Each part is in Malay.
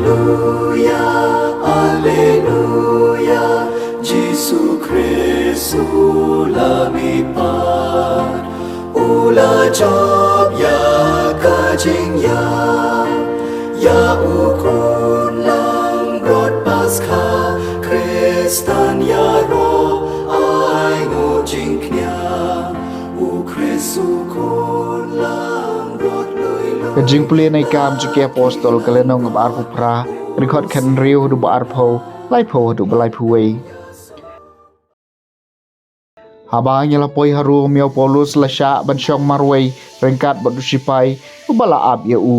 Alleluia, Alleluia, Jesu Kristus lamipat, ula job ya kajing ya ukun lang rod Paskah, Kristan ya ro ai ngo jing knya, u Kristus kun lang rod lui lui. Kajing pulihในกามจุเกapostol kalenong ng arpo pra record kan riu du arpo lai po du balai puai habangnya la poi haru miao Paulus la sha ban syong marwei rengkat badu sipai ubala ab ya u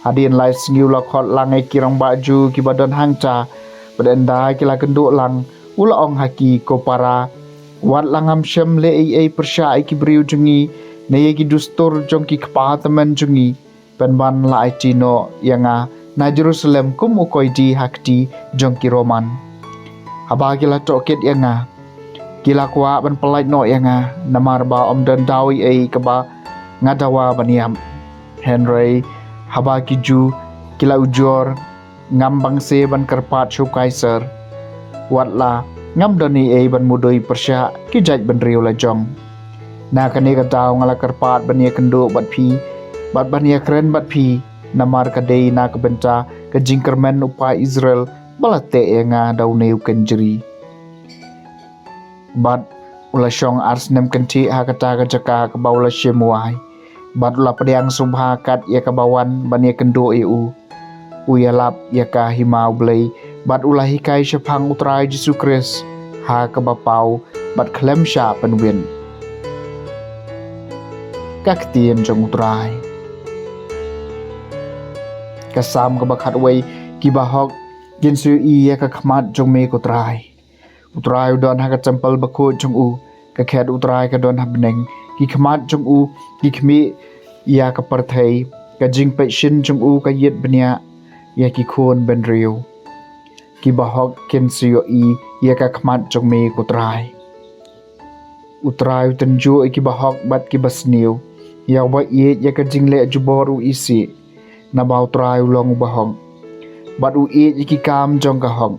hadin lai singiu la khot langai kirang baju ki badan hangca badanda kila kenduk lang ula ong haki ko para wat langam syam le ai persya ki briu jungi ne ki dustur jong ki kpa teman jungi pen ban la tino yanga na Jerusalem kum ukoi di hakti jong ki Roman haba kila toket yanga kila kwa ban pelai no yanga namar ba om dan dawi ai kaba ngadawa baniam Henry haba ki ju kila ujor ngam bangse ban kerpat shu kaiser wat la ngam doni ai ban mudoi persya ki jaj ban riu la jong na kane ka taw ngala kerpat bania kendo bat phi bat bania kren bat phi namar ka dei na ka benta ka jingkermen upa Israel balate nga daw neu kanjri bat ula syong arsnem kanti ha kata ka jaka ka baula shemuai bat ula pediang subha kat ya ka bawan bania kendo eu uyalap ya ka himau blei bat ula hikai syapang utrai Jesu Kris ha ka bapau bat klem sha penwin kaktian jong utrai kasam ka bakhat wei ki bahok gin su i ya ka khmat jong me ko trai utrai udon ha ka champal bakho jong u ka khet utrai ka don habneng ki khmat jong u ki khmi ya ka parthei ka jing pe shin jong u ka yet bnia ya ki khon ben riu ki bahok kin su i ya ka khmat jong me ko trai utrai ten ju ki bahok bat ki basniu ya wa ye ya ka jingle juboru isi na bau trai long bahong bat u e ki kam jong ka hong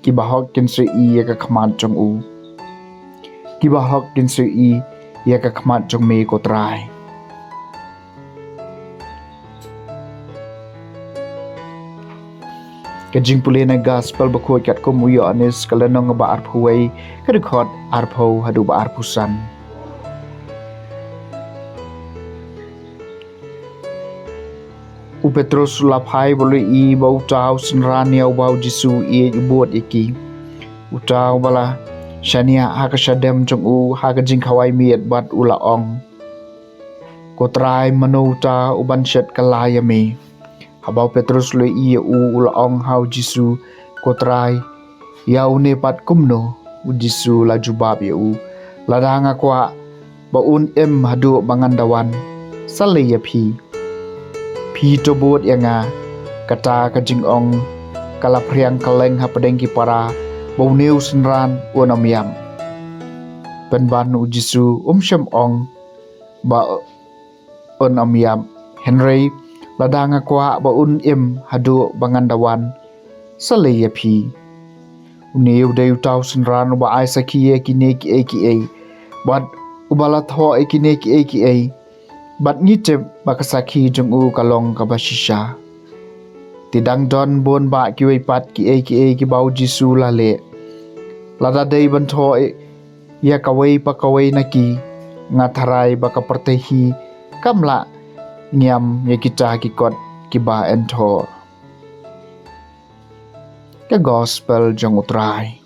ki bahok kin se i ya ka khmat jong u ki bahok kin se i ya ka khmat jong me ko trai ka jing pule na gospel ba khoi kat ko mu yo anis kalanong ba arphuai ka record arpho hadu ba arpusan u Petrus la phai bolu i bau tau senrania bau Jesu e buat iki u tau bala shania ha ka shadem jong u ha ka jing khawai miet bat ula ong ko trai manu ta u ban shet kalaya me habau Petrus le i u ula ong hau Jesu ko trai ya u ne pat kumno u Jesu la jubab ya u la danga kwa ba un em hadu bangandawan salaya phi tobot yanga kata ka jing ong kala priang kaleng ha padeng ki para bau neu senran onam yam pen ban u Jesu syam ong ba onam yam Henry ladanga kwa ba un im hadu bangandawan saleya phi uneu deu tau senran ba ai sakiye kine ki bat ubala tho ekine ki bat ngite bakasaki jong u kalong kabashisha tidang don bon ba kiwei pat ki bau Jesu la le lada dei ban tho ya kawei pa kawei naki ngatharai baka pertehi kamla ngiam ya kita ki kot ki ba en tho ka gospel jong utrai